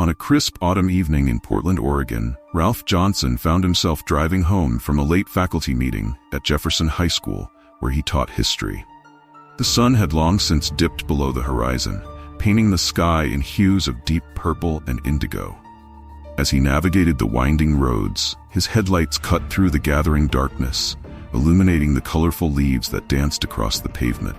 On a crisp autumn evening in Portland, Oregon, Ralph Johnson found himself driving home from a late faculty meeting at Jefferson High School, where he taught history. The sun had long since dipped below the horizon, painting the sky in hues of deep purple and indigo. As he navigated the winding roads, his headlights cut through the gathering darkness, illuminating the colorful leaves that danced across the pavement.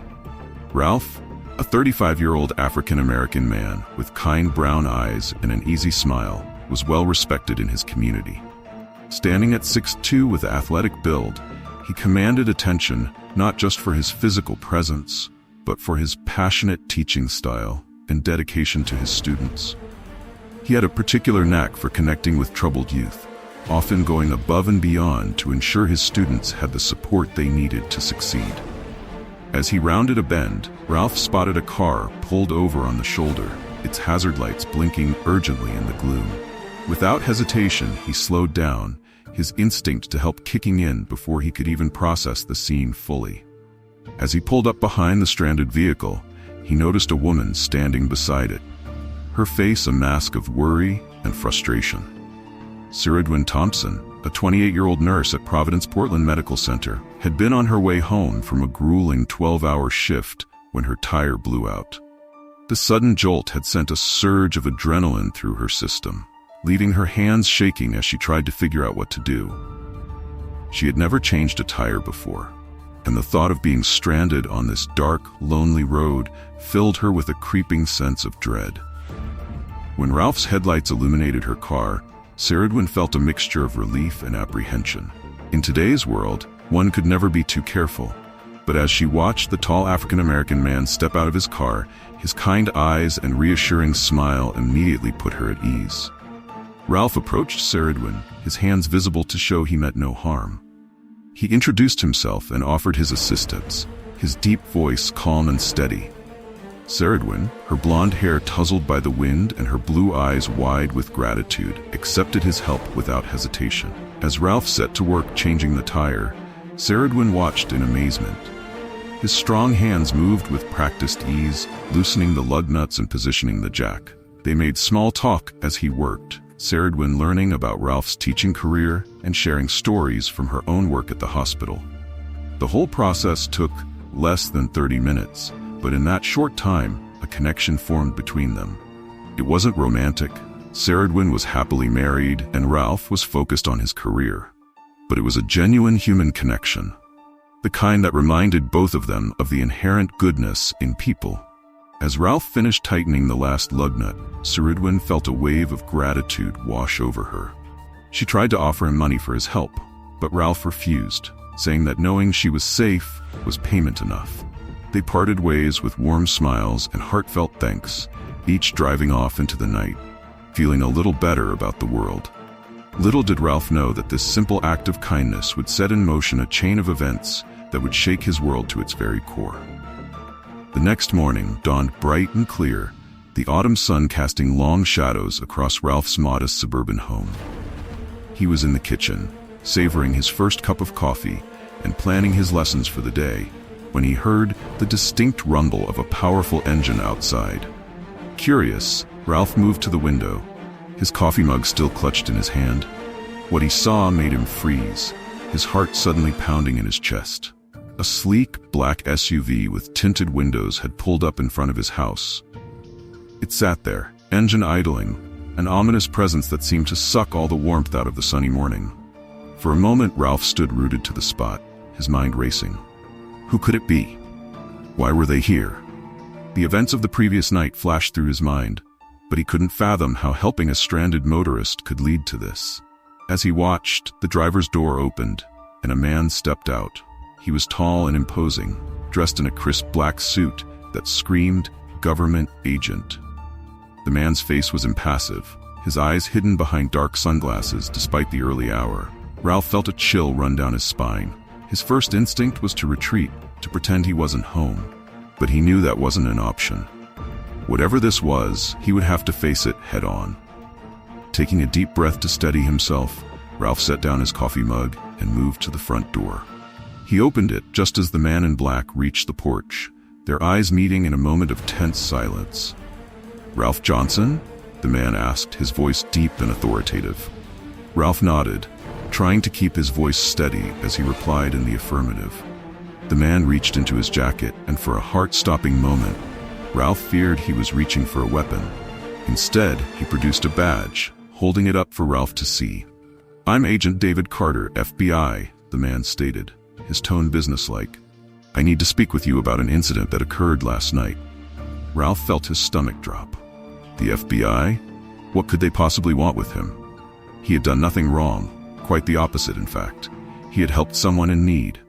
Ralph, a 35-year-old African-American man with kind brown eyes and an easy smile, was well respected in his community. Standing at 6'2" with athletic build, he commanded attention not just for his physical presence, but for his passionate teaching style and dedication to his students. He had a particular knack for connecting with troubled youth, often going above and beyond to ensure his students had the support they needed to succeed. As he rounded a bend, Ralph spotted a car pulled over on the shoulder, its hazard lights blinking urgently in the gloom. Without hesitation, he slowed down, his instinct to help kicking in before he could even process the scene fully. As he pulled up behind the stranded vehicle, he noticed a woman standing beside it, her face a mask of worry and frustration. Ciridwin Thompson, a 28-year-old nurse at Providence Portland Medical Center, had been on her way home from a grueling 12-hour shift when her tire blew out. The sudden jolt had sent a surge of adrenaline through her system, leaving her hands shaking as she tried to figure out what to do. She had never changed a tire before, and the thought of being stranded on this dark, lonely road filled her with a creeping sense of dread. When Ralph's headlights illuminated her car, Ciridwin felt a mixture of relief and apprehension. In today's world, one could never be too careful, but as she watched the tall African-American man step out of his car, his kind eyes and reassuring smile immediately put her at ease. Ralph approached Ciridwin, his hands visible to show he meant no harm. He introduced himself and offered his assistance, his deep voice calm and steady. Ciridwin, her blonde hair tousled by the wind and her blue eyes wide with gratitude, accepted his help without hesitation. As Ralph set to work changing the tire, Ciridwin watched in amazement. His strong hands moved with practiced ease, loosening the lug nuts and positioning the jack. They made small talk as he worked, Ciridwin learning about Ralph's teaching career and sharing stories from her own work at the hospital. The whole process took less than 30 minutes, but in that short time, a connection formed between them. It wasn't romantic. Ciridwin was happily married, and Ralph was focused on his career. But it was a genuine human connection, the kind that reminded both of them of the inherent goodness in people. As Ralph finished tightening the last lug nut, Ciridwin felt a wave of gratitude wash over her. She tried to offer him money for his help, but Ralph refused, saying that knowing she was safe was payment enough. They parted ways with warm smiles and heartfelt thanks, each driving off into the night, feeling a little better about the world. Little did Ralph know that this simple act of kindness would set in motion a chain of events that would shake his world to its very core. The next morning dawned bright and clear, the autumn sun casting long shadows across Ralph's modest suburban home. He was in the kitchen, savoring his first cup of coffee and planning his lessons for the day, when he heard the distinct rumble of a powerful engine outside. Curious, Ralph moved to the window, his coffee mug still clutched in his hand. What he saw made him freeze, his heart suddenly pounding in his chest. A sleek, black SUV with tinted windows had pulled up in front of his house. It sat there, engine idling, an ominous presence that seemed to suck all the warmth out of the sunny morning. For a moment, Ralph stood rooted to the spot, his mind racing. Who could it be? Why were they here? The events of the previous night flashed through his mind, but he couldn't fathom how helping a stranded motorist could lead to this. As he watched, the driver's door opened, and a man stepped out. He was tall and imposing, dressed in a crisp black suit that screamed, "Government agent." The man's face was impassive, his eyes hidden behind dark sunglasses despite the early hour. Ralph felt a chill run down his spine. His first instinct was to retreat, to pretend he wasn't home. But he knew that wasn't an option. Whatever this was, he would have to face it head on. Taking a deep breath to steady himself, Ralph set down his coffee mug and moved to the front door. He opened it just as the man in black reached the porch, their eyes meeting in a moment of tense silence. "Ralph Johnson?" the man asked, his voice deep and authoritative. Ralph nodded, trying to keep his voice steady as he replied in the affirmative. The man reached into his jacket, and for a heart-stopping moment, Ralph feared he was reaching for a weapon. Instead, he produced a badge, holding it up for Ralph to see. "I'm Agent David Carter, FBI," the man stated, his tone businesslike. "I need to speak with you about an incident that occurred last night." Ralph felt his stomach drop. The FBI? What could they possibly want with him? He had done nothing wrong, quite the opposite in fact. He had helped someone in need.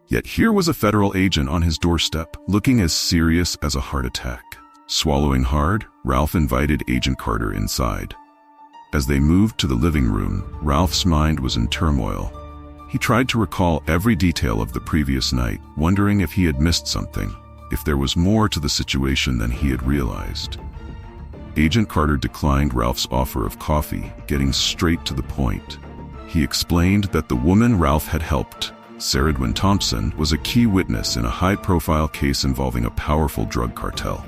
Yet here was a federal agent on his doorstep, looking as serious as a heart attack. Swallowing hard, Ralph invited Agent Carter inside. As they moved to the living room, Ralph's mind was in turmoil. He tried to recall every detail of the previous night, wondering if he had missed something, if there was more to the situation than he had realized. Agent Carter declined Ralph's offer of coffee, getting straight to the point. He explained that the woman Ralph had helped, Saradwin Thompson, was a key witness in a high-profile case involving a powerful drug cartel.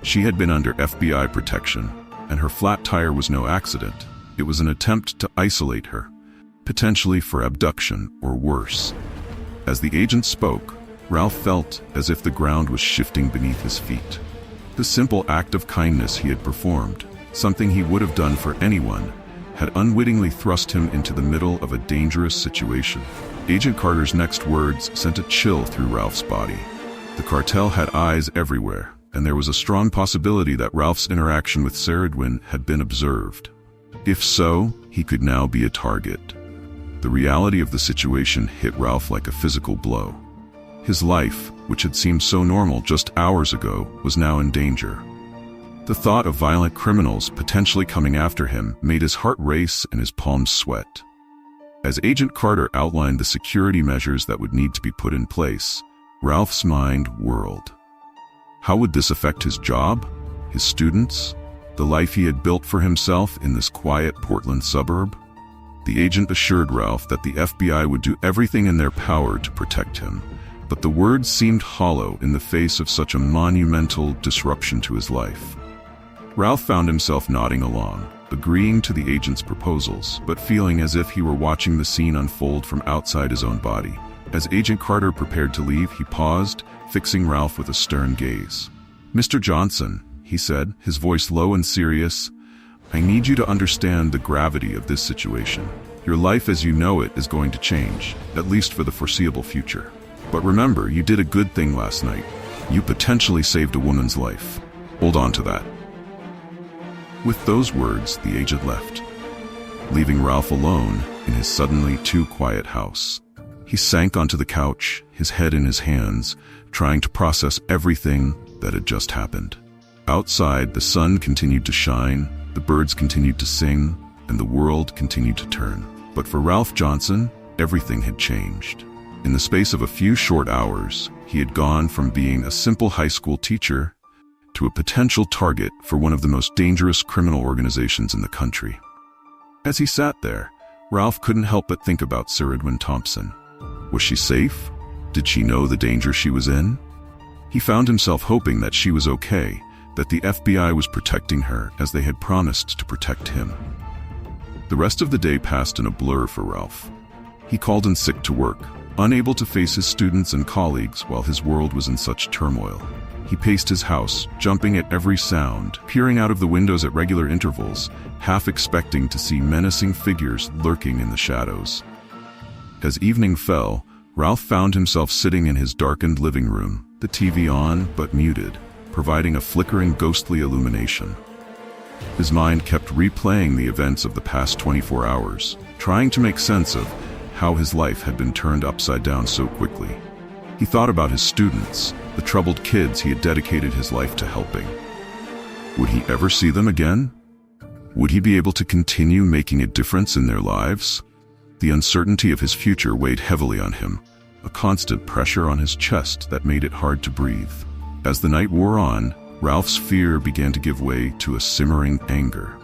She had been under FBI protection, and her flat tire was no accident. It was an attempt to isolate her, potentially for abduction or worse. As the agent spoke, Ralph felt as if the ground was shifting beneath his feet. The simple act of kindness he had performed, something he would have done for anyone, had unwittingly thrust him into the middle of a dangerous situation. Agent Carter's next words sent a chill through Ralph's body. The cartel had eyes everywhere, and there was a strong possibility that Ralph's interaction with Saradwin had been observed. If so, he could now be a target. The reality of the situation hit Ralph like a physical blow. His life, which had seemed so normal just hours ago, was now in danger. The thought of violent criminals potentially coming after him made his heart race and his palms sweat. As Agent Carter outlined the security measures that would need to be put in place, Ralph's mind whirled. How would this affect his job, his students, the life he had built for himself in this quiet Portland suburb? The agent assured Ralph that the FBI would do everything in their power to protect him, but the words seemed hollow in the face of such a monumental disruption to his life. Ralph found himself nodding along, agreeing to the agent's proposals, but feeling as if he were watching the scene unfold from outside his own body. As Agent Carter prepared to leave, he paused, fixing Ralph with a stern gaze. "Mr. Johnson," he said, his voice low and serious, "I need you to understand the gravity of this situation. Your life as you know it is going to change, at least for the foreseeable future. But remember, you did a good thing last night. You potentially saved a woman's life. Hold on to that." With those words, the agent left, leaving Ralph alone in his suddenly too quiet house. He sank onto the couch, his head in his hands, trying to process everything that had just happened. Outside, the sun continued to shine, the birds continued to sing, and the world continued to turn. But for Ralph Johnson, everything had changed. In the space of a few short hours, he had gone from being a simple high school teacher to a potential target for one of the most dangerous criminal organizations in the country. As he sat there, Ralph couldn't help but think about Saradwin Thompson. Was she safe? Did she know the danger she was in? He found himself hoping that she was okay, that the FBI was protecting her as they had promised to protect him. The rest of the day passed in a blur for Ralph. He called in sick to work, unable to face his students and colleagues while his world was in such turmoil. He paced his house, jumping at every sound, peering out of the windows at regular intervals, half expecting to see menacing figures lurking in the shadows. As evening fell, Ralph found himself sitting in his darkened living room, the TV on but muted, providing a flickering ghostly illumination. His mind kept replaying the events of the past 24 hours, trying to make sense of how his life had been turned upside down so quickly. He thought about his students, the troubled kids he had dedicated his life to helping. Would he ever see them again? Would he be able to continue making a difference in their lives? The uncertainty of his future weighed heavily on him, a constant pressure on his chest that made it hard to breathe. As the night wore on, Ralph's fear began to give way to a simmering anger.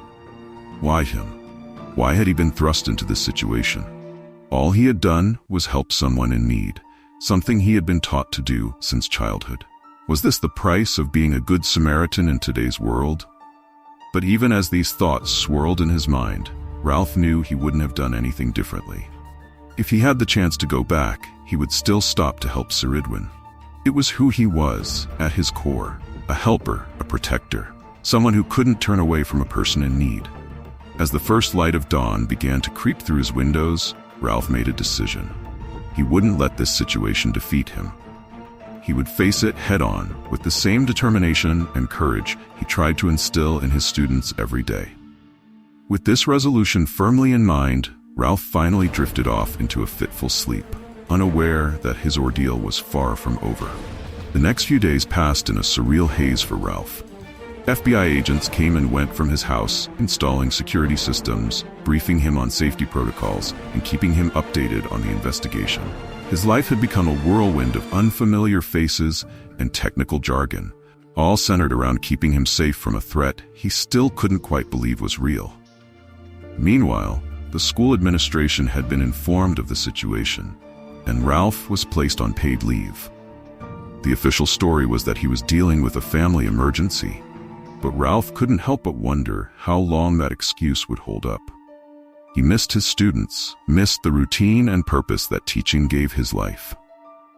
Why him? Why had he been thrust into this situation? All he had done was help someone in need, something he had been taught to do since childhood. Was this the price of being a good Samaritan in today's world? But even as these thoughts swirled in his mind, Ralph knew he wouldn't have done anything differently. If he had the chance to go back, he would still stop to help Sir Edwin. It was who he was, at his core, a helper, a protector, someone who couldn't turn away from a person in need. As the first light of dawn began to creep through his windows, Ralph made a decision. He wouldn't let this situation defeat him. He would face it head-on with the same determination and courage he tried to instill in his students every day. With this resolution firmly in mind, Ralph finally drifted off into a fitful sleep, unaware that his ordeal was far from over. The next few days passed in a surreal haze for Ralph. FBI agents came and went from his house, installing security systems, briefing him on safety protocols, and keeping him updated on the investigation. His life had become a whirlwind of unfamiliar faces and technical jargon, all centered around keeping him safe from a threat he still couldn't quite believe was real. Meanwhile, the school administration had been informed of the situation, and Ralph was placed on paid leave. The official story was that he was dealing with a family emergency, but Ralph couldn't help but wonder how long that excuse would hold up. He missed his students, missed the routine and purpose that teaching gave his life.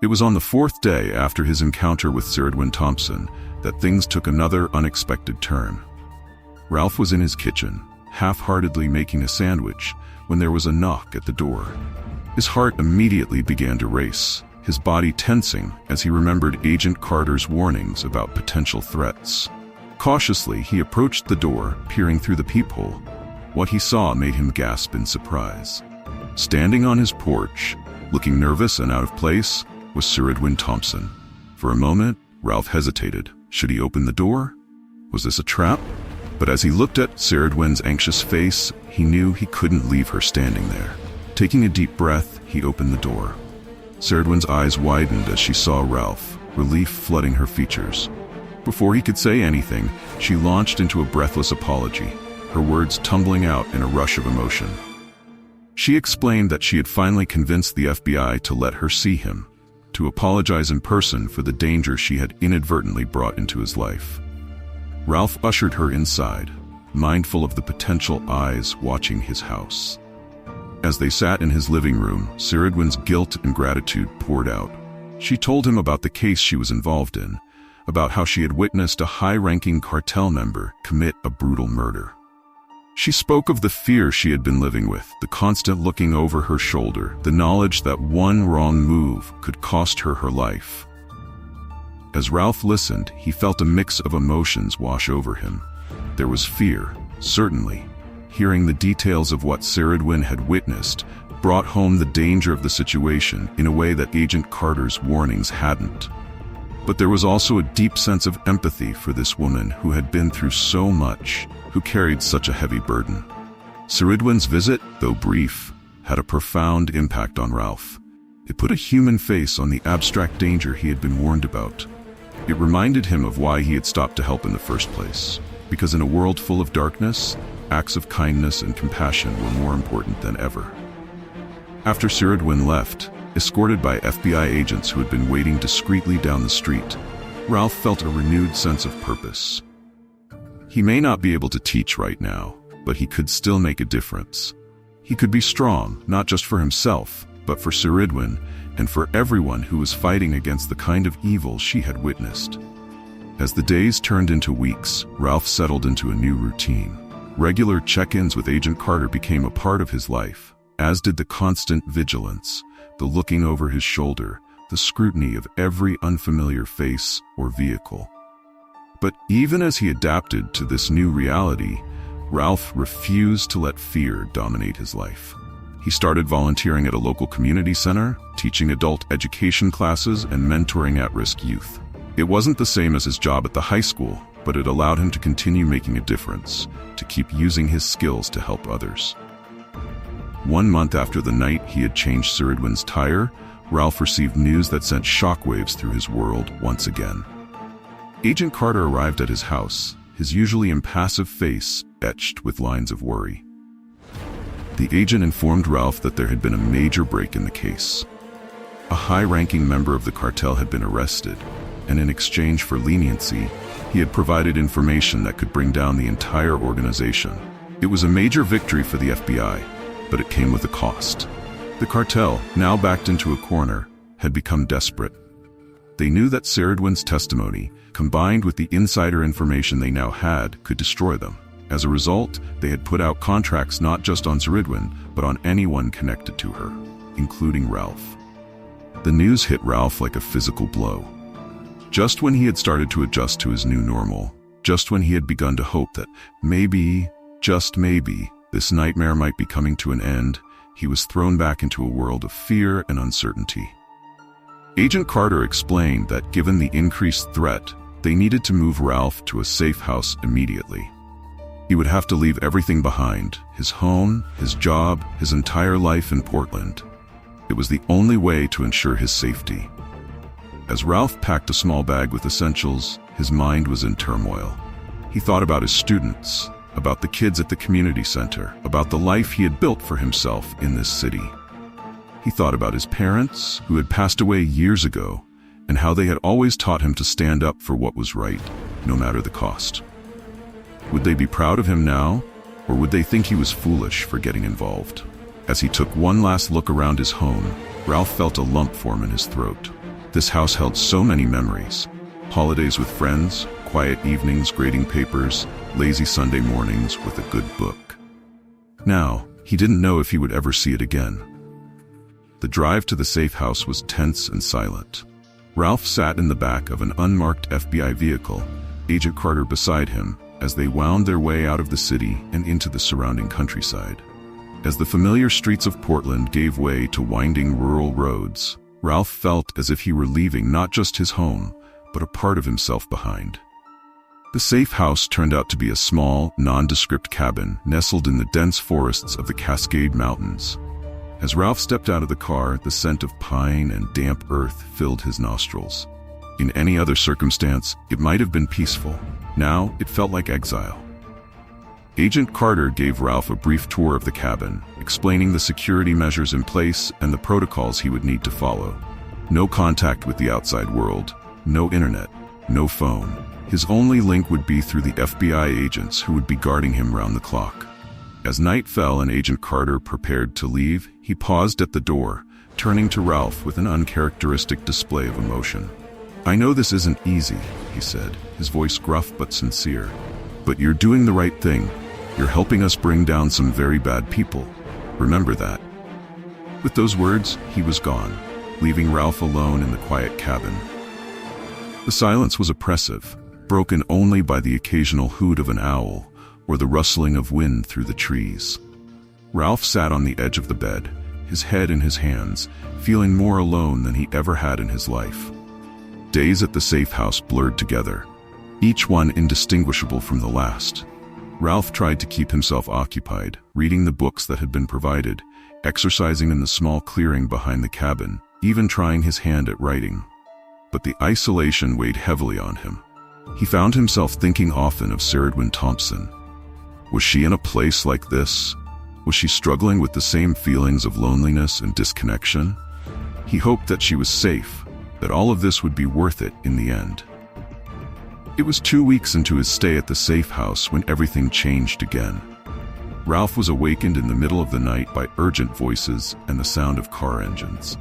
It was on the fourth day after his encounter with Sir Edwin Thompson that things took another unexpected turn. Ralph was in his kitchen, half-heartedly making a sandwich, when there was a knock at the door. His heart immediately began to race, his body tensing as he remembered Agent Carter's warnings about potential threats. Cautiously, he approached the door, peering through the peephole. What he saw made him gasp in surprise. Standing on his porch, looking nervous and out of place, was Sir Edwin Thompson. For a moment, Ralph hesitated. Should he open the door? Was this a trap? But as he looked at Sir Edwin's anxious face, he knew he couldn't leave her standing there. Taking a deep breath, he opened the door. Sir Edwin's eyes widened as she saw Ralph, relief flooding her features. Before he could say anything, she launched into a breathless apology, her words tumbling out in a rush of emotion. She explained that she had finally convinced the FBI to let her see him, to apologize in person for the danger she had inadvertently brought into his life. Ralph ushered her inside, mindful of the potential eyes watching his house. As they sat in his living room, Sir Edwin's guilt and gratitude poured out. She told him about the case she was involved in, about how she had witnessed a high-ranking cartel member commit a brutal murder. She spoke of the fear she had been living with, the constant looking over her shoulder, the knowledge that one wrong move could cost her her life. As Ralph listened, he felt a mix of emotions wash over him. There was fear, certainly. Hearing the details of what Sir Edwin had witnessed brought home the danger of the situation in a way that Agent Carter's warnings hadn't. But there was also a deep sense of empathy for this woman who had been through so much, who carried such a heavy burden. Sir Edwin's visit, though brief, had a profound impact on Ralph. It put a human face on the abstract danger he had been warned about. It reminded him of why he had stopped to help in the first place. Because in a world full of darkness, acts of kindness and compassion were more important than ever. After Sir Edwin left, escorted by FBI agents who had been waiting discreetly down the street, Ralph felt a renewed sense of purpose. He may not be able to teach right now, but he could still make a difference. He could be strong, not just for himself, but for Sir Edwin and for everyone who was fighting against the kind of evil she had witnessed. As the days turned into weeks, Ralph settled into a new routine. Regular check-ins with Agent Carter became a part of his life, as did the constant vigilance, the looking over his shoulder, the scrutiny of every unfamiliar face or vehicle. But even as he adapted to this new reality, Ralph refused to let fear dominate his life. He started volunteering at a local community center, teaching adult education classes and mentoring at-risk youth. It wasn't the same as his job at the high school, but it allowed him to continue making a difference, to keep using his skills to help others. 1 month after the night he had changed Sir Edwin's tire, Ralph received news that sent shockwaves through his world once again. Agent Carter arrived at his house, his usually impassive face etched with lines of worry. The agent informed Ralph that there had been a major break in the case. A high-ranking member of the cartel had been arrested, and in exchange for leniency, He had provided information that could bring down the entire organization. It was a major victory for the FBI, but it came with a cost. The cartel, now backed into a corner, had become desperate. They knew that Saradwin's testimony, combined with the insider information they now had, could destroy them. As a result, they had put out contracts not just on Saradwin, but on anyone connected to her, including Ralph. The news hit Ralph like a physical blow. Just when he had started to adjust to his new normal, just when he had begun to hope that maybe, just maybe, this nightmare might be coming to an end, he was thrown back into a world of fear and uncertainty. Agent Carter explained that given the increased threat, they needed to move Ralph to a safe house immediately. He would have to leave everything behind, his home, his job, his entire life in Portland. It was the only way to ensure his safety. As Ralph packed a small bag with essentials, his mind was in turmoil. He thought about his students, about the kids at the community center, about the life he had built for himself in this city. He thought about his parents, who had passed away years ago, and how they had always taught him to stand up for what was right, no matter the cost. Would they be proud of him now, or would they think he was foolish for getting involved? As he took one last look around his home, Ralph felt a lump form in his throat. This house held so many memories. Holidays with friends, quiet evenings grading papers, lazy Sunday mornings with a good book. Now, he didn't know if he would ever see it again. The drive to the safe house was tense and silent. Ralph sat in the back of an unmarked FBI vehicle, Agent Carter beside him, as they wound their way out of the city and into the surrounding countryside. As the familiar streets of Portland gave way to winding rural roads, Ralph felt as if he were leaving not just his home, but a part of himself behind. The safe house turned out to be a small, nondescript cabin nestled in the dense forests of the Cascade Mountains. As Ralph stepped out of the car, the scent of pine and damp earth filled his nostrils. In any other circumstance, it might have been peaceful. Now, it felt like exile. Agent Carter gave Ralph a brief tour of the cabin, explaining the security measures in place and the protocols he would need to follow. No contact with the outside world, no internet, no phone. His only link would be through the FBI agents who would be guarding him round the clock. As night fell and Agent Carter prepared to leave, he paused at the door, turning to Ralph with an uncharacteristic display of emotion. "I know this isn't easy," he said, his voice gruff but sincere. "But you're doing the right thing. You're helping us bring down some very bad people. Remember that." With those words, he was gone, leaving Ralph alone in the quiet cabin. The silence was oppressive, broken only by the occasional hoot of an owl or the rustling of wind through the trees. Ralph sat on the edge of the bed, his head in his hands, feeling more alone than he ever had in his life. Days at the safe house blurred together, each one indistinguishable from the last. Ralph tried to keep himself occupied, reading the books that had been provided, exercising in the small clearing behind the cabin, even trying his hand at writing. But the isolation weighed heavily on him. He found himself thinking often of Saradwin Thompson. Was she in a place like this? Was she struggling with the same feelings of loneliness and disconnection? He hoped that she was safe, that all of this would be worth it in the end. It was 2 weeks into his stay at the safe house when everything changed again. Ralph was awakened in the middle of the night by urgent voices and the sound of car engines.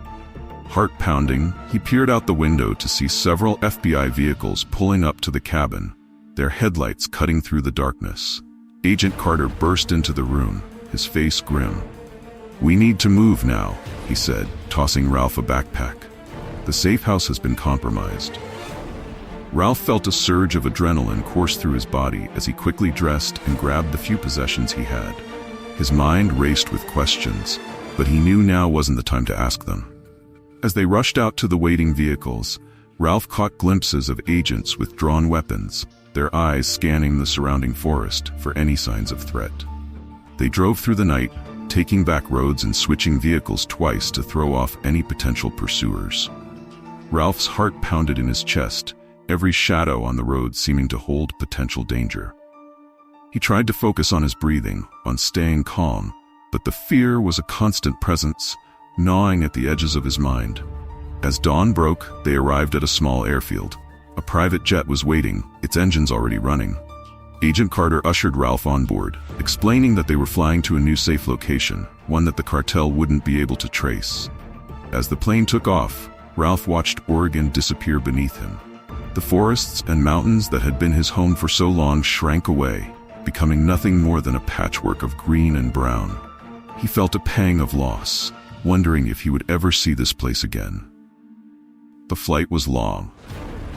Heart pounding, he peered out the window to see several FBI vehicles pulling up to the cabin, their headlights cutting through the darkness. Agent Carter burst into the room, his face grim. "We need to move now," he said, tossing Ralph a backpack. "The safe house has been compromised." Ralph felt a surge of adrenaline course through his body as he quickly dressed and grabbed the few possessions he had. His mind raced with questions, but he knew now wasn't the time to ask them. As they rushed out to the waiting vehicles, Ralph caught glimpses of agents with drawn weapons, their eyes scanning the surrounding forest for any signs of threat. They drove through the night, taking back roads and switching vehicles twice to throw off any potential pursuers. Ralph's heart pounded in his chest, every shadow on the road seeming to hold potential danger. He tried to focus on his breathing, on staying calm, but the fear was a constant presence, gnawing at the edges of his mind. As dawn broke, they arrived at a small airfield. A private jet was waiting, its engines already running. Agent Carter ushered Ralph on board, explaining that they were flying to a new safe location, one that the cartel wouldn't be able to trace. As the plane took off, Ralph watched Oregon disappear beneath him. The forests and mountains that had been his home for so long shrank away, becoming nothing more than a patchwork of green and brown. He felt a pang of loss, wondering if he would ever see this place again. The flight was long,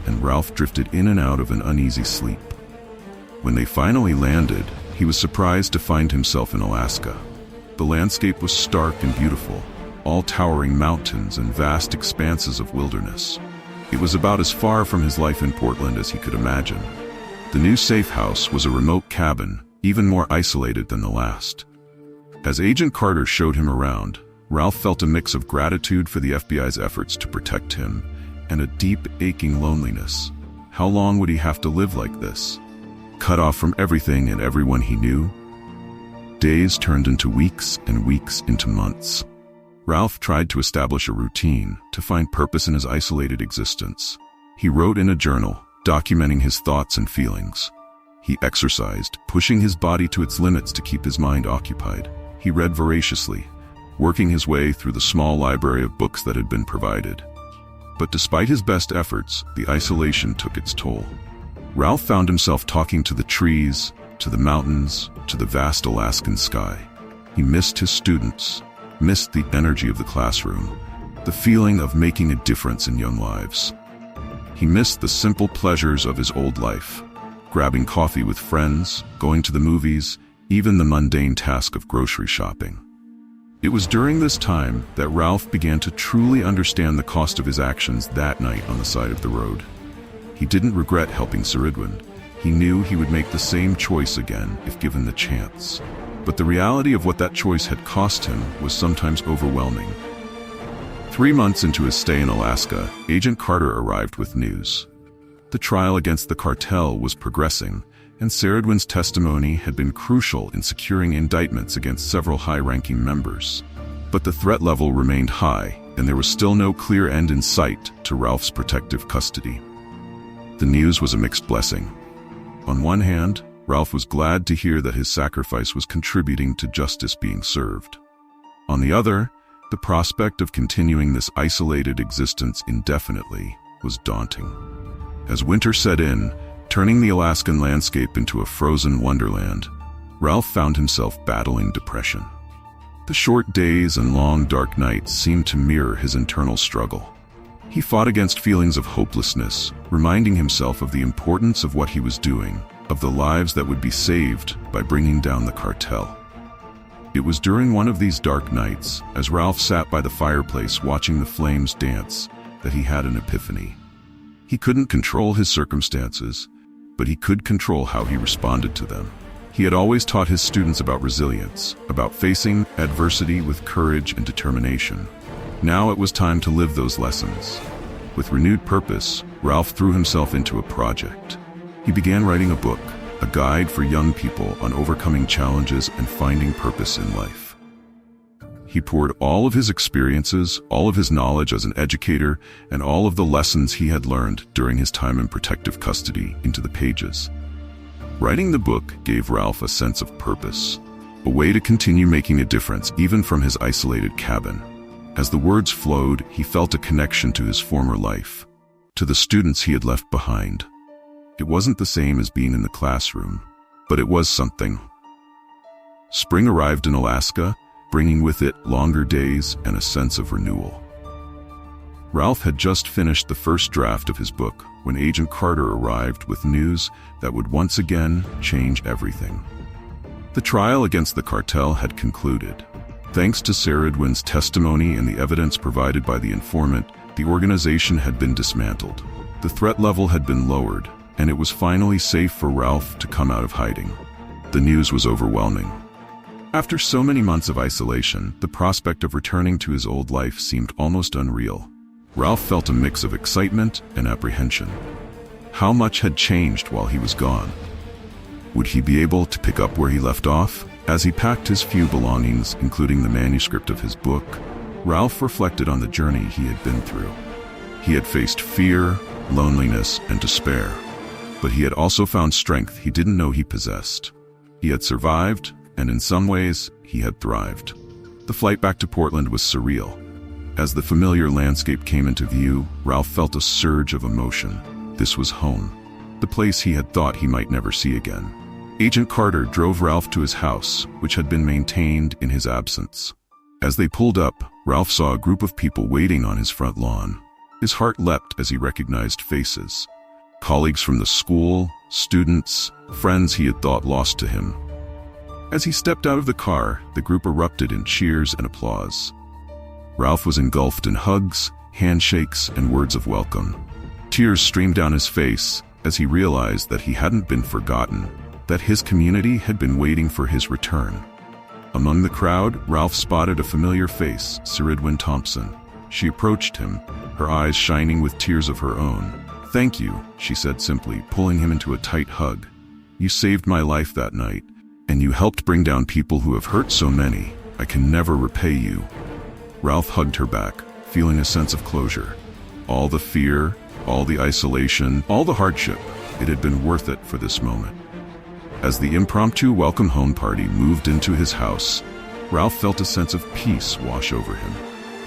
and Ralph drifted in and out of an uneasy sleep. When they finally landed, he was surprised to find himself in Alaska. The landscape was stark and beautiful, all towering mountains and vast expanses of wilderness. It was about as far from his life in Portland as he could imagine. The new safe house was a remote cabin, even more isolated than the last. As Agent Carter showed him around, Ralph felt a mix of gratitude for the FBI's efforts to protect him and a deep, aching loneliness. How long would he have to live like this? Cut off from everything and everyone he knew? Days turned into weeks and weeks into months. Ralph tried to establish a routine, to find purpose in his isolated existence. He wrote in a journal, documenting his thoughts and feelings. He exercised, pushing his body to its limits to keep his mind occupied. He read voraciously, working his way through the small library of books that had been provided. But despite his best efforts, the isolation took its toll. Ralph found himself talking to the trees, to the mountains, to the vast Alaskan sky. He missed his students, missed the energy of the classroom, the feeling of making a difference in young lives. He missed the simple pleasures of his old life, grabbing coffee with friends, going to the movies, even the mundane task of grocery shopping. It was during this time that Ralph began to truly understand the cost of his actions that night on the side of the road. He didn't regret helping Ceridwen. He knew he would make the same choice again if given the chance. But the reality of what that choice had cost him was sometimes overwhelming. 3 months into his stay in Alaska, Agent Carter arrived with news. The trial against the cartel was progressing, and Ceridwen's testimony had been crucial in securing indictments against several high-ranking members. But the threat level remained high, and there was still no clear end in sight to Ralph's protective custody. The news was a mixed blessing. On one hand, Ralph was glad to hear that his sacrifice was contributing to justice being served. On the other, the prospect of continuing this isolated existence indefinitely was daunting. As winter set in, turning the Alaskan landscape into a frozen wonderland, Ralph found himself battling depression. The short days and long dark nights seemed to mirror his internal struggle. He fought against feelings of hopelessness, reminding himself of the importance of what he was doing, of the lives that would be saved by bringing down the cartel. It was during one of these dark nights, as Ralph sat by the fireplace watching the flames dance, that he had an epiphany. He couldn't control his circumstances, but he could control how he responded to them. He had always taught his students about resilience, about facing adversity with courage and determination. Now it was time to live those lessons. With renewed purpose, Ralph threw himself into a project. He began writing a book, a guide for young people on overcoming challenges and finding purpose in life. He poured all of his experiences, all of his knowledge as an educator, and all of the lessons he had learned during his time in protective custody into the pages. Writing the book gave Ralph a sense of purpose, a way to continue making a difference even from his isolated cabin. As the words flowed, he felt a connection to his former life, to the students he had left behind. It wasn't the same as being in the classroom, but it was something. Spring arrived in Alaska, bringing with it longer days and a sense of renewal. Ralph had just finished the first draft of his book when Agent Carter arrived with news that would once again change everything. The trial against the cartel had concluded. Thanks to Ceridwen's testimony and the evidence provided by the informant, the organization had been dismantled. The threat level had been lowered, and it was finally safe for Ralph to come out of hiding. The news was overwhelming. After so many months of isolation, the prospect of returning to his old life seemed almost unreal. Ralph felt a mix of excitement and apprehension. How much had changed while he was gone? Would he be able to pick up where he left off? As he packed his few belongings, including the manuscript of his book, Ralph reflected on the journey he had been through. He had faced fear, loneliness, and despair. But he had also found strength he didn't know he possessed. He had survived, and in some ways, he had thrived. The flight back to Portland was surreal. As the familiar landscape came into view, Ralph felt a surge of emotion. This was home, the place he had thought he might never see again. Agent Carter drove Ralph to his house, which had been maintained in his absence. As they pulled up, Ralph saw a group of people waiting on his front lawn. His heart leapt as he recognized faces. Colleagues from the school, students, friends he had thought lost to him. As he stepped out of the car, the group erupted in cheers and applause. Ralph was engulfed in hugs, handshakes, and words of welcome. Tears streamed down his face as he realized that he hadn't been forgotten, that his community had been waiting for his return. Among the crowd, Ralph spotted a familiar face, Cerridwen Thompson. She approached him, her eyes shining with tears of her own. "Thank you," she said simply, pulling him into a tight hug. "You saved my life that night, and you helped bring down people who have hurt so many. I can never repay you." Ralph hugged her back, feeling a sense of closure. All the fear, all the isolation, all the hardship, it had been worth it for this moment. As the impromptu welcome home party moved into his house, Ralph felt a sense of peace wash over him.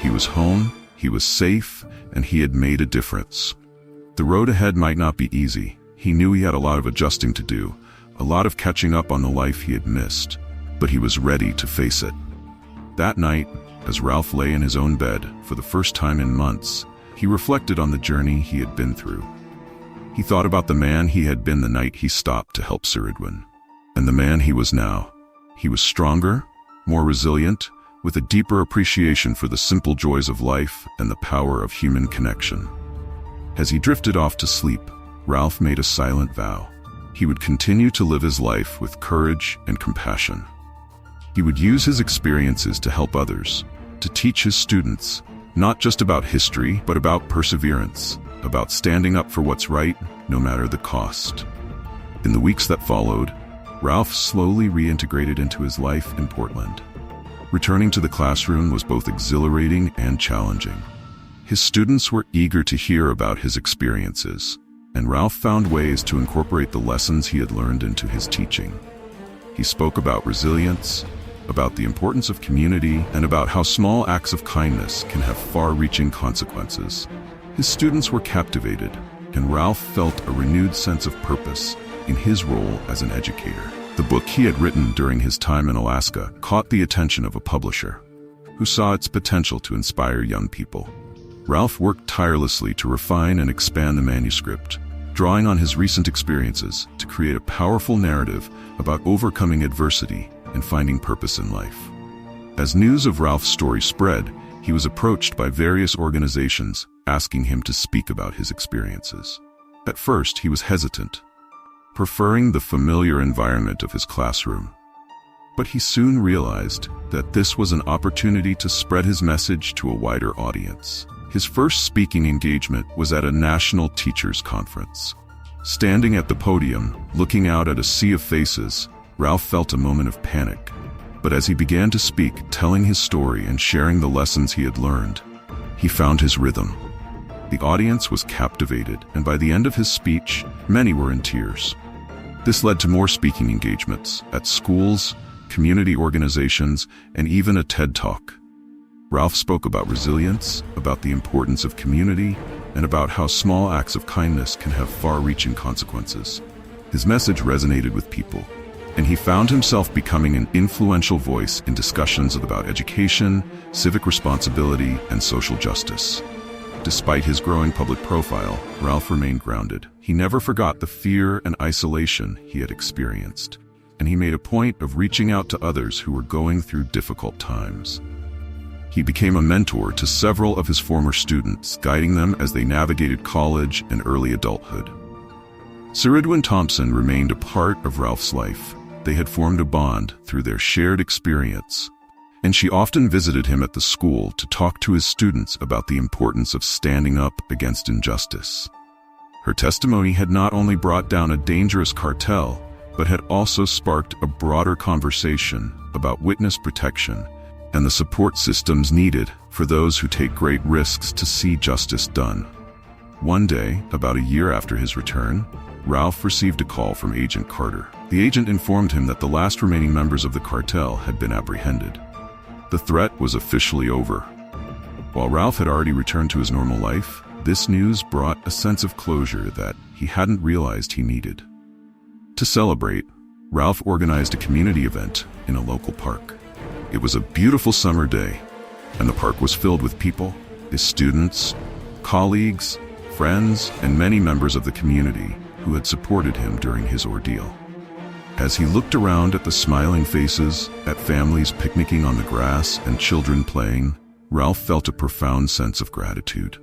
He was home, he was safe, and he had made a difference. The road ahead might not be easy. He knew he had a lot of adjusting to do, a lot of catching up on the life he had missed, but he was ready to face it. That night, as Ralph lay in his own bed for the first time in months, he reflected on the journey he had been through. He thought about the man he had been the night he stopped to help Cerridwen, and the man he was now. He was stronger, more resilient, with a deeper appreciation for the simple joys of life and the power of human connection. As he drifted off to sleep, Ralph made a silent vow. He would continue to live his life with courage and compassion. He would use his experiences to help others, to teach his students, not just about history, but about perseverance, about standing up for what's right, no matter the cost. In the weeks that followed, Ralph slowly reintegrated into his life in Portland. Returning to the classroom was both exhilarating and challenging. His students were eager to hear about his experiences, and Ralph found ways to incorporate the lessons he had learned into his teaching. He spoke about resilience, about the importance of community, and about how small acts of kindness can have far-reaching consequences. His students were captivated, and Ralph felt a renewed sense of purpose in his role as an educator. The book he had written during his time in Alaska caught the attention of a publisher, who saw its potential to inspire young people. Ralph worked tirelessly to refine and expand the manuscript, drawing on his recent experiences to create a powerful narrative about overcoming adversity and finding purpose in life. As news of Ralph's story spread, he was approached by various organizations asking him to speak about his experiences. At first, he was hesitant, preferring the familiar environment of his classroom. But he soon realized that this was an opportunity to spread his message to a wider audience. His first speaking engagement was at a national teachers' conference. Standing at the podium, looking out at a sea of faces, Ralph felt a moment of panic. But as he began to speak, telling his story and sharing the lessons he had learned, he found his rhythm. The audience was captivated, and by the end of his speech, many were in tears. This led to more speaking engagements at schools, community organizations, and even a TED Talk. Ralph spoke about resilience, about the importance of community, and about how small acts of kindness can have far-reaching consequences. His message resonated with people, and he found himself becoming an influential voice in discussions about education, civic responsibility, and social justice. Despite his growing public profile, Ralph remained grounded. He never forgot the fear and isolation he had experienced, and he made a point of reaching out to others who were going through difficult times. He became a mentor to several of his former students, guiding them as they navigated college and early adulthood. Cerridwen Thompson remained a part of Ralph's life. They had formed a bond through their shared experience, and she often visited him at the school to talk to his students about the importance of standing up against injustice. Her testimony had not only brought down a dangerous cartel, but had also sparked a broader conversation about witness protection and the support systems needed for those who take great risks to see justice done. One day, about a year after his return, Ralph received a call from Agent Carter. The agent informed him that the last remaining members of the cartel had been apprehended. The threat was officially over. While Ralph had already returned to his normal life, this news brought a sense of closure that he hadn't realized he needed. To celebrate, Ralph organized a community event in a local park. It was a beautiful summer day, and the park was filled with people, his students, colleagues, friends, and many members of the community who had supported him during his ordeal. As he looked around at the smiling faces, at families picnicking on the grass and children playing, Ralph felt a profound sense of gratitude.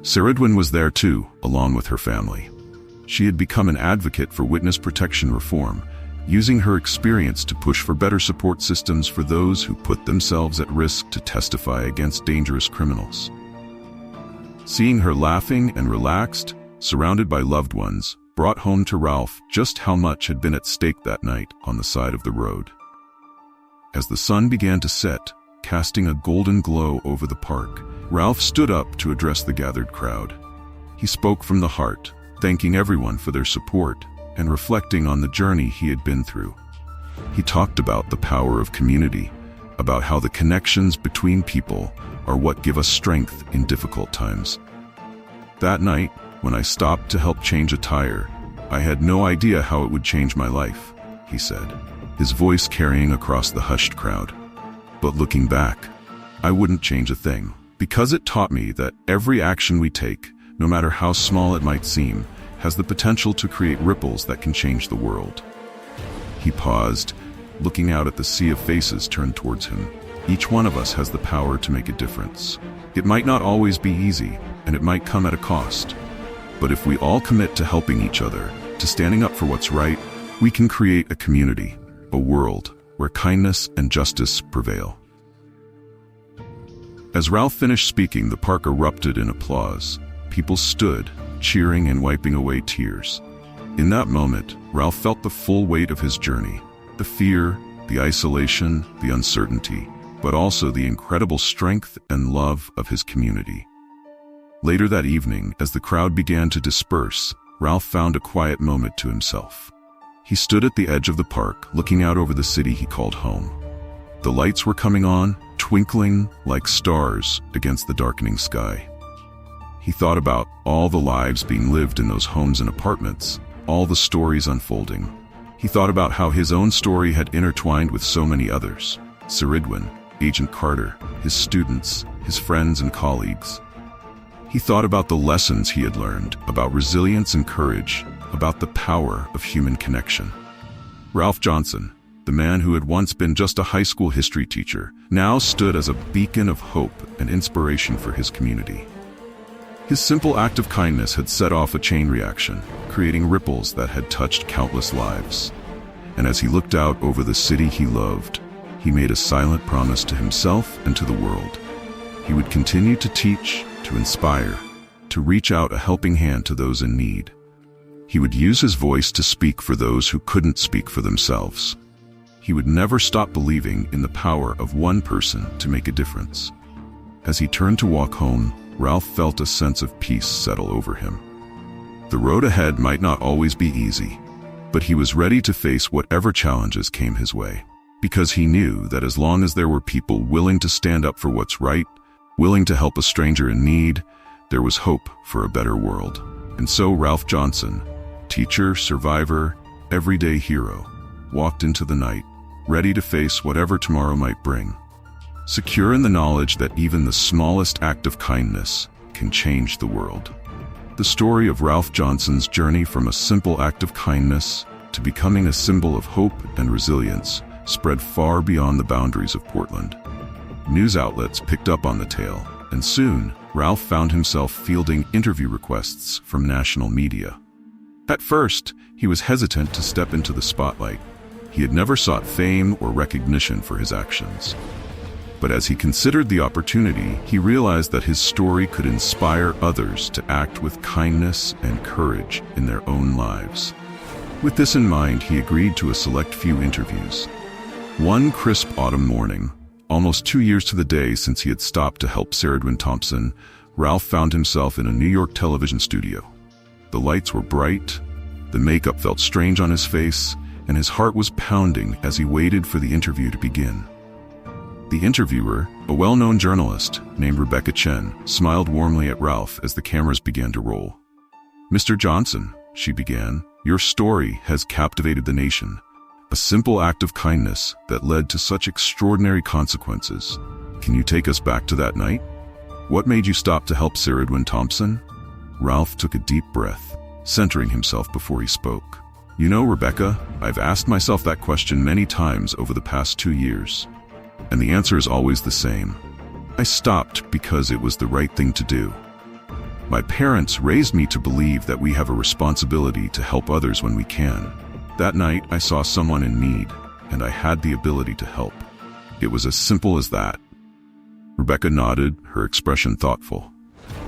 Saridwen was there too, along with her family. She had become an advocate for witness protection reform, using her experience to push for better support systems for those who put themselves at risk to testify against dangerous criminals. Seeing her laughing and relaxed, surrounded by loved ones, brought home to Ralph just how much had been at stake that night on the side of the road. As the sun began to set, casting a golden glow over the park, Ralph stood up to address the gathered crowd. He spoke from the heart, thanking everyone for their support and reflecting on the journey he had been through. He talked about the power of community, about how the connections between people are what give us strength in difficult times. That night, when I stopped to help change a tire, I had no idea how it would change my life, he said, his voice carrying across the hushed crowd. But looking back, I wouldn't change a thing, because it taught me that every action we take, no matter how small it might seem, has the potential to create ripples that can change the world. He paused, looking out at the sea of faces turned towards him. Each one of us has the power to make a difference. It might not always be easy, and it might come at a cost. But if we all commit to helping each other, to standing up for what's right, we can create a community, a world where kindness and justice prevail. As Ralph finished speaking, the park erupted in applause. People stood, cheering and wiping away tears. In that moment, Ralph felt the full weight of his journey, the fear, the isolation, the uncertainty, but also the incredible strength and love of his community. Later that evening, as the crowd began to disperse, Ralph found a quiet moment to himself. He stood at the edge of the park, looking out over the city he called home. The lights were coming on, twinkling like stars against the darkening sky. He thought about all the lives being lived in those homes and apartments, all the stories unfolding. He thought about how his own story had intertwined with so many others: Saridwen, Agent Carter, his students, his friends and colleagues. He thought about the lessons he had learned, about resilience and courage, about the power of human connection. Ralph Johnson, the man who had once been just a high school history teacher, now stood as a beacon of hope and inspiration for his community. His simple act of kindness had set off a chain reaction, creating ripples that had touched countless lives. And as he looked out over the city he loved, he made a silent promise to himself and to the world. He would continue to teach, to inspire, to reach out a helping hand to those in need. He would use his voice to speak for those who couldn't speak for themselves. He would never stop believing in the power of one person to make a difference. As he turned to walk home, Ralph felt a sense of peace settle over him. The road ahead might not always be easy, but he was ready to face whatever challenges came his way, because he knew that as long as there were people willing to stand up for what's right, willing to help a stranger in need, there was hope for a better world. And so Ralph Johnson, teacher, survivor, everyday hero, walked into the night, ready to face whatever tomorrow might bring, secure in the knowledge that even the smallest act of kindness can change the world. The story of Ralph Johnson's journey from a simple act of kindness to becoming a symbol of hope and resilience spread far beyond the boundaries of Portland. News outlets picked up on the tale, and soon, Ralph found himself fielding interview requests from national media. At first, he was hesitant to step into the spotlight. He had never sought fame or recognition for his actions. But as he considered the opportunity, he realized that his story could inspire others to act with kindness and courage in their own lives. With this in mind, he agreed to a select few interviews. One crisp autumn morning, almost 2 years to the day since he had stopped to help Saridwen Thompson, Ralph found himself in a New York television studio. The lights were bright, the makeup felt strange on his face, and his heart was pounding as he waited for the interview to begin. The interviewer, a well-known journalist named Rebecca Chen, smiled warmly at Ralph as the cameras began to roll. "Mr. Johnson," she began, "your story has captivated the nation. A simple act of kindness that led to such extraordinary consequences. Can you take us back to that night? What made you stop to help Saradwin Thompson?" Ralph took a deep breath, centering himself before he spoke. "You know, Rebecca, I've asked myself that question many times over the past 2 years. And the answer is always the same. I stopped because it was the right thing to do. My parents raised me to believe that we have a responsibility to help others when we can. That night, I saw someone in need, and I had the ability to help. It was as simple as that." Rebecca nodded, her expression thoughtful.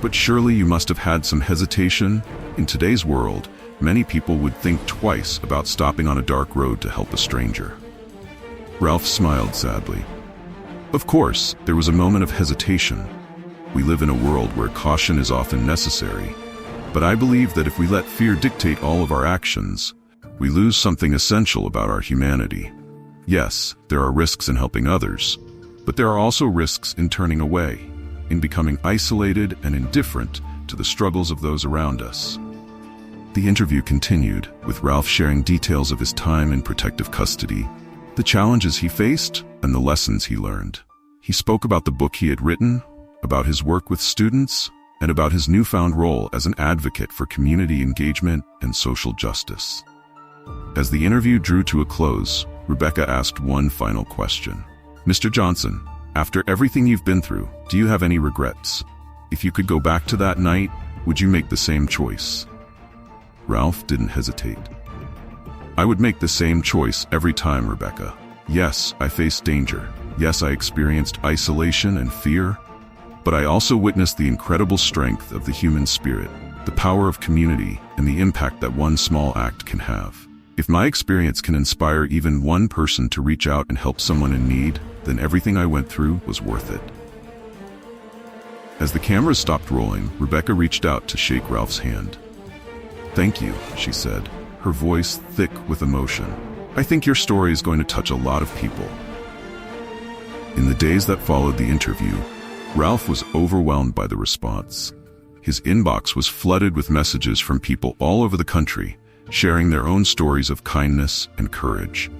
"But surely you must have had some hesitation? In today's world, many people would think twice about stopping on a dark road to help a stranger." Ralph smiled sadly. "Of course, there was a moment of hesitation. We live in a world where caution is often necessary, but I believe that if we let fear dictate all of our actions, we lose something essential about our humanity. Yes, there are risks in helping others, but there are also risks in turning away, in becoming isolated and indifferent to the struggles of those around us." The interview continued, with Ralph sharing details of his time in protective custody, the challenges he faced, and the lessons he learned. He spoke about the book he had written, about his work with students, and about his newfound role as an advocate for community engagement and social justice. As the interview drew to a close, Rebecca asked one final question. "Mr. Johnson, after everything you've been through, do you have any regrets? If you could go back to that night, would you make the same choice?" Ralph didn't hesitate. "I would make the same choice every time, Rebecca. Yes, I faced danger. Yes, I experienced isolation and fear. But I also witnessed the incredible strength of the human spirit, the power of community, and the impact that one small act can have. If my experience can inspire even one person to reach out and help someone in need, then everything I went through was worth it." As the cameras stopped rolling, Rebecca reached out to shake Ralph's hand. "Thank you," she said, her voice thick with emotion. "I think your story is going to touch a lot of people." In the days that followed the interview, Ralph was overwhelmed by the response. His inbox was flooded with messages from people all over the country, sharing their own stories of kindness and courage.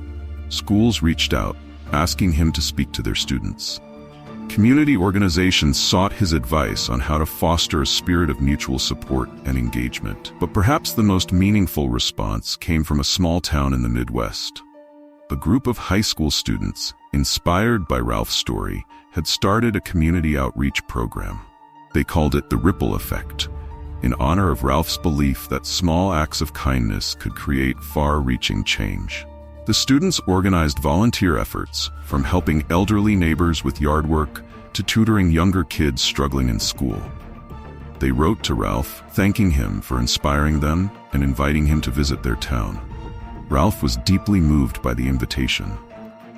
Schools reached out, asking him to speak to their students. Community organizations sought his advice on how to foster a spirit of mutual support and engagement. But perhaps the most meaningful response came from a small town in the Midwest. A group of high school students, inspired by Ralph's story, had started a community outreach program. They called it the Ripple Effect, in honor of Ralph's belief that small acts of kindness could create far-reaching change. The students organized volunteer efforts, from helping elderly neighbors with yard work to tutoring younger kids struggling in school. They wrote to Ralph, thanking him for inspiring them and inviting him to visit their town. Ralph was deeply moved by the invitation.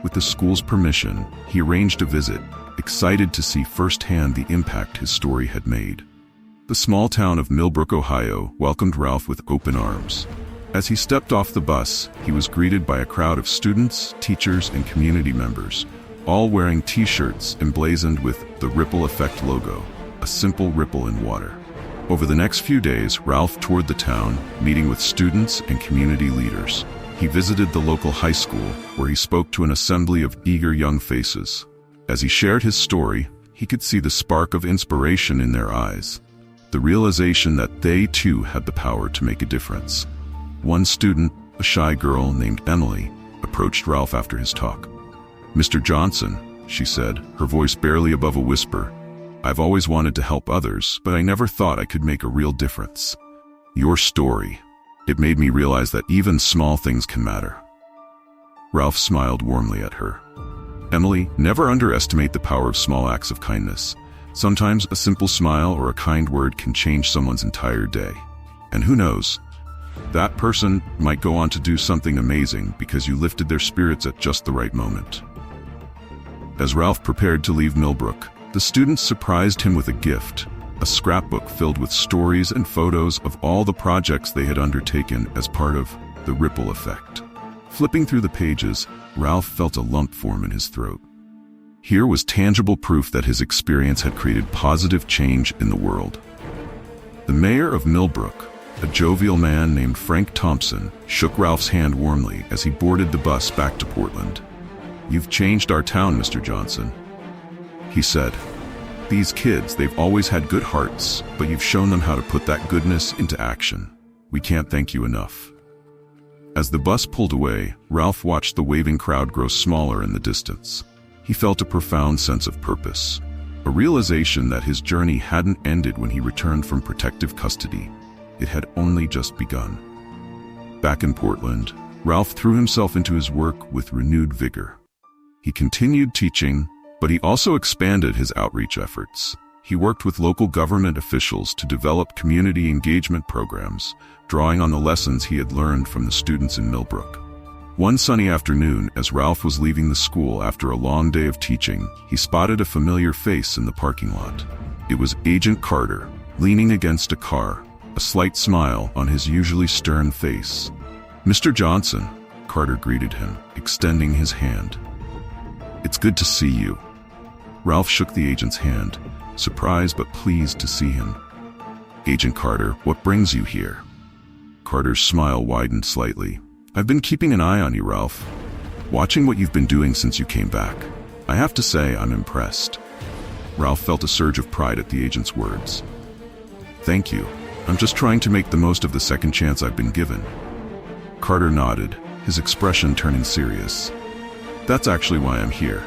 With the school's permission, he arranged a visit, excited to see firsthand the impact his story had made. The small town of Millbrook, Ohio, welcomed Ralph with open arms. As he stepped off the bus, he was greeted by a crowd of students, teachers, and community members, all wearing t-shirts emblazoned with the Ripple Effect logo, a simple ripple in water. Over the next few days, Ralph toured the town, meeting with students and community leaders. He visited the local high school, where he spoke to an assembly of eager young faces. As he shared his story, he could see the spark of inspiration in their eyes, the realization that they too had the power to make a difference. One student, a shy girl named Emily, approached Ralph after his talk. "Mr. Johnson," she said, her voice barely above a whisper, "I've always wanted to help others, but I never thought I could make a real difference. Your story, it made me realize that even small things can matter." Ralph smiled warmly at her. "Emily, never underestimate the power of small acts of kindness. Sometimes a simple smile or a kind word can change someone's entire day. And who knows? That person might go on to do something amazing because you lifted their spirits at just the right moment." As Ralph prepared to leave Millbrook, the students surprised him with a gift, a scrapbook filled with stories and photos of all the projects they had undertaken as part of the ripple effect. Flipping through the pages, Ralph felt a lump form in his throat. Here was tangible proof that his experience had created positive change in the world. The mayor of Millbrook, a jovial man named Frank Thompson, shook Ralph's hand warmly as he boarded the bus back to Portland. "You've changed our town, Mr. Johnson," he said. "These kids, they've always had good hearts, but you've shown them how to put that goodness into action. We can't thank you enough." As the bus pulled away, Ralph watched the waving crowd grow smaller in the distance. He felt a profound sense of purpose, a realization that his journey hadn't ended when he returned from protective custody. It had only just begun. Back in Portland, Ralph threw himself into his work with renewed vigor. He continued teaching, but he also expanded his outreach efforts. He worked with local government officials to develop community engagement programs, drawing on the lessons he had learned from the students in Millbrook. One sunny afternoon, as Ralph was leaving the school after a long day of teaching, he spotted a familiar face in the parking lot. It was Agent Carter, leaning against a car, a slight smile on his usually stern face. "Mr. Johnson," Carter greeted him, extending his hand. "It's good to see you." Ralph shook the agent's hand, surprised but pleased to see him. "Agent Carter, what brings you here?" Carter's smile widened slightly. "I've been keeping an eye on you, Ralph, watching what you've been doing since you came back. I have to say, I'm impressed." Ralph felt a surge of pride at the agent's words. "Thank you. I'm just trying to make the most of the second chance I've been given." Carter nodded, his expression turning serious. "That's actually why I'm here.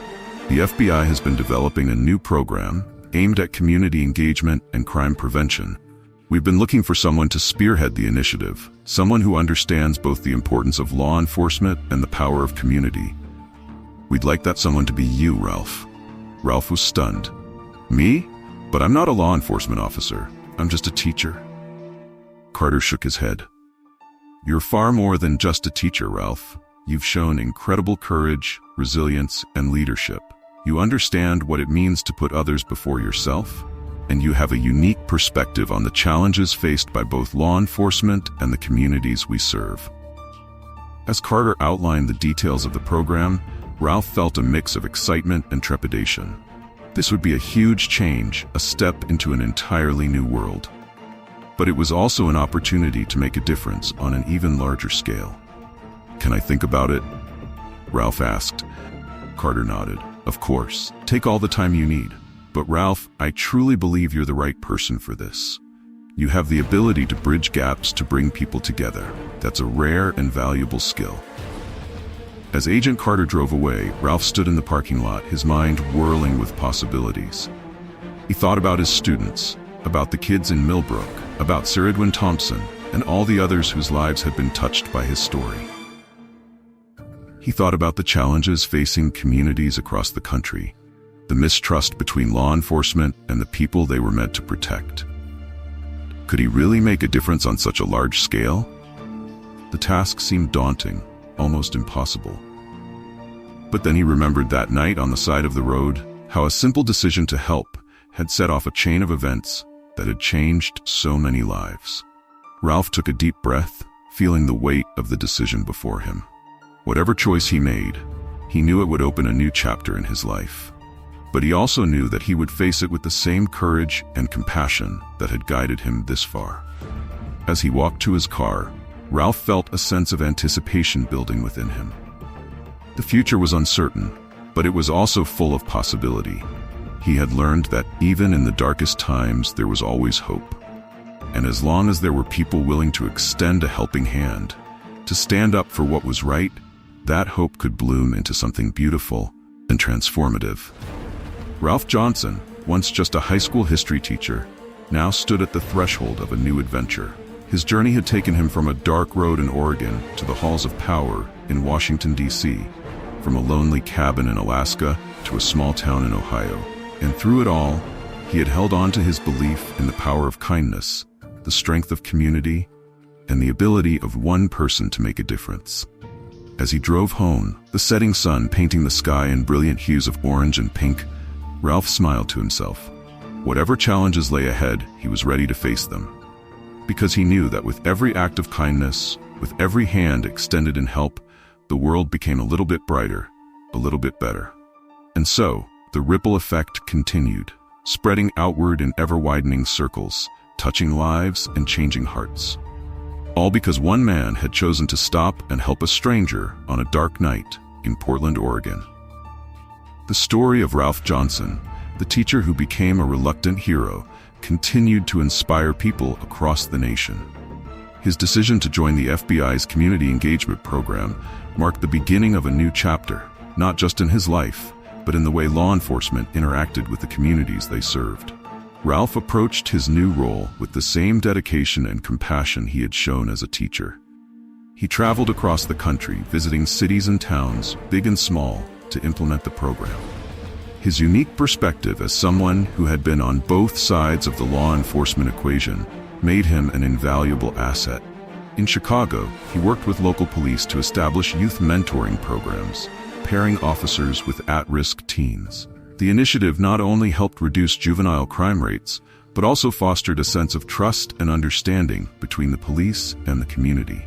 The FBI has been developing a new program aimed at community engagement and crime prevention. We've been looking for someone to spearhead the initiative, someone who understands both the importance of law enforcement and the power of community. We'd like that someone to be you, Ralph." Ralph was stunned. "Me? But I'm not a law enforcement officer. I'm just a teacher." Carter shook his head. "You're far more than just a teacher, Ralph. You've shown incredible courage, resilience, and leadership. You understand what it means to put others before yourself, and you have a unique perspective on the challenges faced by both law enforcement and the communities we serve." As Carter outlined the details of the program, Ralph felt a mix of excitement and trepidation. This would be a huge change, a step into an entirely new world. But it was also an opportunity to make a difference on an even larger scale. "Can I think about it?" Ralph asked. Carter nodded. "Of course, take all the time you need. But Ralph, I truly believe you're the right person for this. You have the ability to bridge gaps to bring people together. That's a rare and valuable skill." As Agent Carter drove away, Ralph stood in the parking lot, his mind whirling with possibilities. He thought about his students, about the kids in Millbrook, about Sir Edwin Thompson, and all the others whose lives had been touched by his story. He thought about the challenges facing communities across the country, the mistrust between law enforcement and the people they were meant to protect. Could he really make a difference on such a large scale? The task seemed daunting, almost impossible. But then he remembered that night on the side of the road, how a simple decision to help had set off a chain of events that had changed so many lives. Ralph took a deep breath, feeling the weight of the decision before him. Whatever choice he made, he knew it would open a new chapter in his life. But he also knew that he would face it with the same courage and compassion that had guided him this far. As he walked to his car, Ralph felt a sense of anticipation building within him. The future was uncertain, but it was also full of possibility. He had learned that even in the darkest times, there was always hope. And as long as there were people willing to extend a helping hand, to stand up for what was right, that hope could bloom into something beautiful and transformative. Ralph Johnson, once just a high school history teacher, now stood at the threshold of a new adventure. His journey had taken him from a dark road in Oregon to the halls of power in Washington, D.C., from a lonely cabin in Alaska to a small town in Ohio. And through it all, he had held on to his belief in the power of kindness, the strength of community, and the ability of one person to make a difference. As he drove home, the setting sun painting the sky in brilliant hues of orange and pink, Ralph smiled to himself. Whatever challenges lay ahead, he was ready to face them. Because he knew that with every act of kindness, with every hand extended in help, the world became a little bit brighter, a little bit better. And so, the ripple effect continued, spreading outward in ever-widening circles, touching lives and changing hearts. All because one man had chosen to stop and help a stranger on a dark night in Portland, Oregon. The story of Ralph Johnson, the teacher who became a reluctant hero, continued to inspire people across the nation. His decision to join the FBI's Community Engagement Program marked the beginning of a new chapter, not just in his life, but in the way law enforcement interacted with the communities they served. Ralph approached his new role with the same dedication and compassion he had shown as a teacher. He traveled across the country, visiting cities and towns, big and small, to implement the program. His unique perspective as someone who had been on both sides of the law enforcement equation made him an invaluable asset. In Chicago, he worked with local police to establish youth mentoring programs, pairing officers with at-risk teens. The initiative not only helped reduce juvenile crime rates, but also fostered a sense of trust and understanding between the police and the community.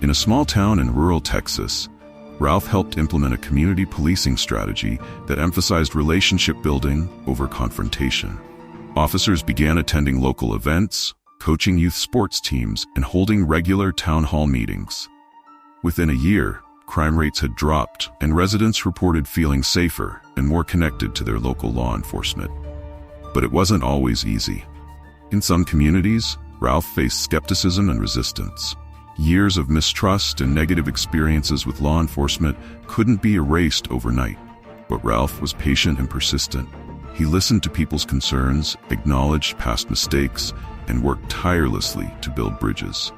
In a small town in rural Texas, Ralph helped implement a community policing strategy that emphasized relationship building over confrontation. Officers began attending local events, coaching youth sports teams, and holding regular town hall meetings. Within a year, crime rates had dropped, and residents reported feeling safer and more connected to their local law enforcement. But it wasn't always easy. In some communities, Ralph faced skepticism and resistance. Years of mistrust and negative experiences with law enforcement couldn't be erased overnight. But Ralph was patient and persistent. He listened to people's concerns, acknowledged past mistakes, and worked tirelessly to build bridges.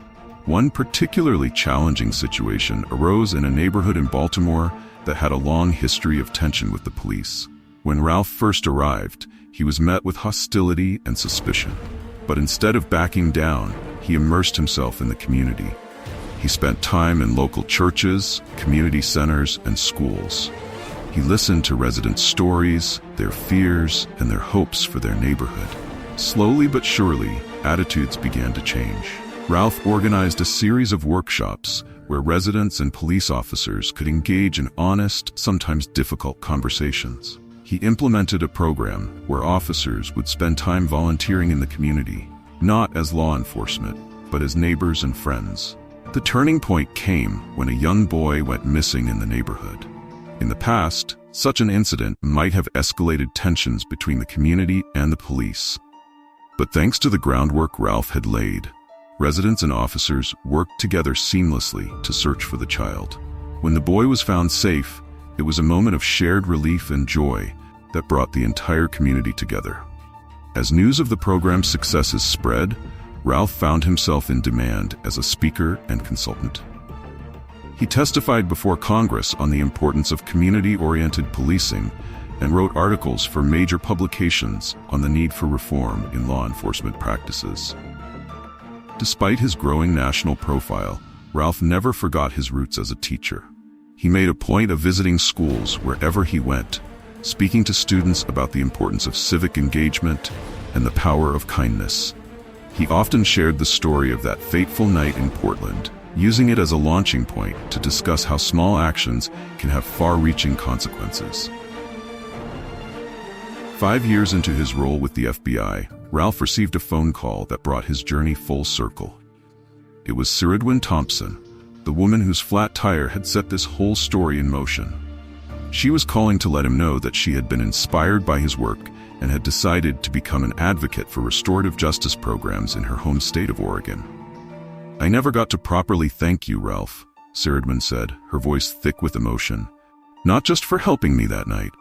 One particularly challenging situation arose in a neighborhood in Baltimore that had a long history of tension with the police. When Ralph first arrived, he was met with hostility and suspicion. But instead of backing down, he immersed himself in the community. He spent time in local churches, community centers, and schools. He listened to residents' stories, their fears, and their hopes for their neighborhood. Slowly but surely, attitudes began to change. Ralph organized a series of workshops where residents and police officers could engage in honest, sometimes difficult conversations. He implemented a program where officers would spend time volunteering in the community, not as law enforcement, but as neighbors and friends. The turning point came when a young boy went missing in the neighborhood. In the past, such an incident might have escalated tensions between the community and the police. But thanks to the groundwork Ralph had laid, residents and officers worked together seamlessly to search for the child. When the boy was found safe, it was a moment of shared relief and joy that brought the entire community together. As news of the program's successes spread, Ralph found himself in demand as a speaker and consultant. He testified before Congress on the importance of community-oriented policing and wrote articles for major publications on the need for reform in law enforcement practices. Despite his growing national profile, Ralph never forgot his roots as a teacher. He made a point of visiting schools wherever he went, speaking to students about the importance of civic engagement and the power of kindness. He often shared the story of that fateful night in Portland, using it as a launching point to discuss how small actions can have far-reaching consequences. 5 years into his role with the FBI, Ralph received a phone call that brought his journey full circle. It was Ciridwin Thompson, the woman whose flat tire had set this whole story in motion. She was calling to let him know that she had been inspired by his work and had decided to become an advocate for restorative justice programs in her home state of Oregon. "I never got to properly thank you, Ralph," Ciridwin said, her voice thick with emotion. "Not just for helping me that night,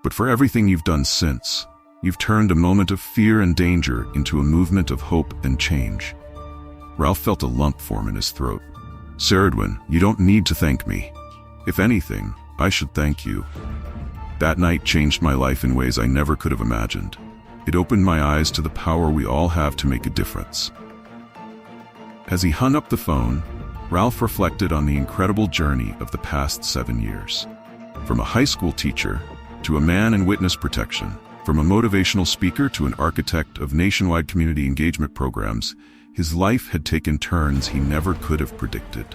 but for everything you've done since. You've turned a moment of fear and danger into a movement of hope and change." Ralph felt a lump form in his throat. "Ciridwin, you don't need to thank me. If anything, I should thank you. That night changed my life in ways I never could have imagined. It opened my eyes to the power we all have to make a difference." As he hung up the phone, Ralph reflected on the incredible journey of the past 7 years. From a high school teacher to a man in witness protection, From a motivational speaker to an architect of nationwide community engagement programs, his life had taken turns he never could have predicted.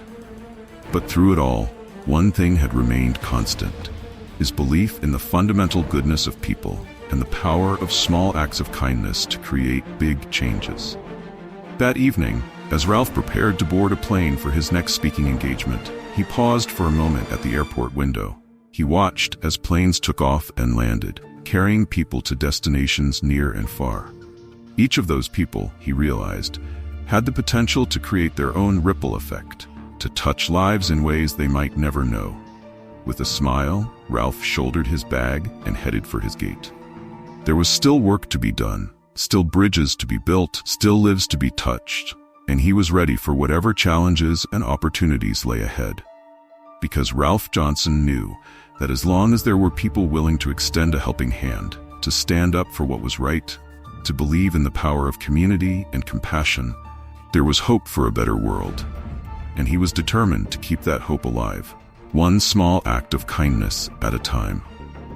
But through it all, one thing had remained constant: his belief in the fundamental goodness of people and the power of small acts of kindness to create big changes. That evening, as Ralph prepared to board a plane for his next speaking engagement, he paused for a moment at the airport window. He watched as planes took off and landed, carrying people to destinations near and far. Each of those people, he realized, had the potential to create their own ripple effect, to touch lives in ways they might never know. With a smile, Ralph shouldered his bag and headed for his gate. There was still work to be done, still bridges to be built, still lives to be touched, and he was ready for whatever challenges and opportunities lay ahead. Because Ralph Johnson knew that as long as there were people willing to extend a helping hand, to stand up for what was right, to believe in the power of community and compassion, there was hope for a better world. And he was determined to keep that hope alive, one small act of kindness at a time.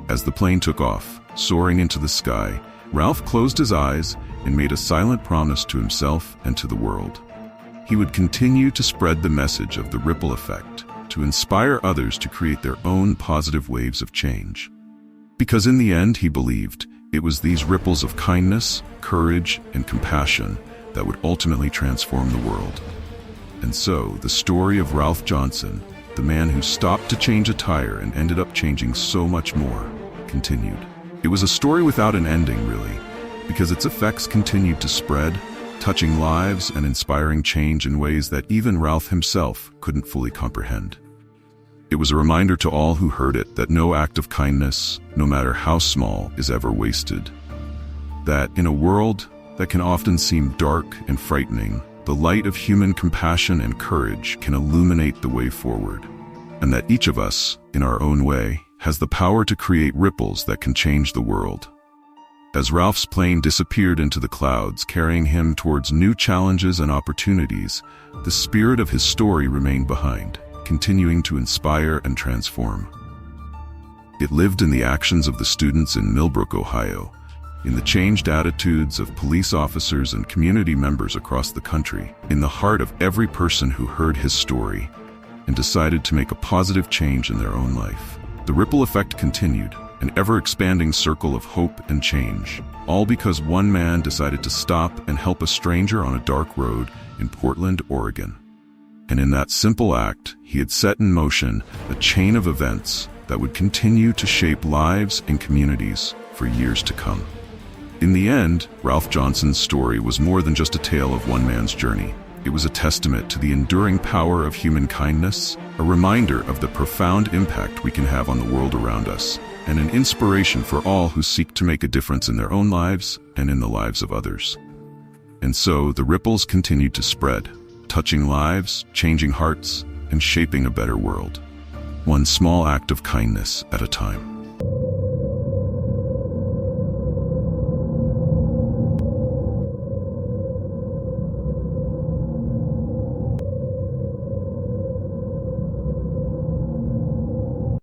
As the plane took off, soaring into the sky, Ralph closed his eyes and made a silent promise to himself and to the world. He would continue to spread the message of the ripple effect, to inspire others to create their own positive waves of change. Because in the end, he believed, it was these ripples of kindness, courage, and compassion that would ultimately transform the world. And so, the story of Ralph Johnson, the man who stopped to change a tire and ended up changing so much more, continued. It was a story without an ending, really, because its effects continued to spread, touching lives and inspiring change in ways that even Ralph himself couldn't fully comprehend. It was a reminder to all who heard it that no act of kindness, no matter how small, is ever wasted. That in a world that can often seem dark and frightening, the light of human compassion and courage can illuminate the way forward, and that each of us, in our own way, has the power to create ripples that can change the world. As Ralph's plane disappeared into the clouds, carrying him towards new challenges and opportunities, the spirit of his story remained behind, continuing to inspire and transform. It lived in the actions of the students in Millbrook, Ohio, in the changed attitudes of police officers and community members across the country, in the heart of every person who heard his story and decided to make a positive change in their own life. The ripple effect continued, an ever-expanding circle of hope and change, all because one man decided to stop and help a stranger on a dark road in Portland, Oregon. And in that simple act, he had set in motion a chain of events that would continue to shape lives and communities for years to come. In the end, Ralph Johnson's story was more than just a tale of one man's journey. It was a testament to the enduring power of human kindness, a reminder of the profound impact we can have on the world around us, and an inspiration for all who seek to make a difference in their own lives and in the lives of others. And so the ripples continued to spread, touching lives, changing hearts, and shaping a better world, one small act of kindness at a time.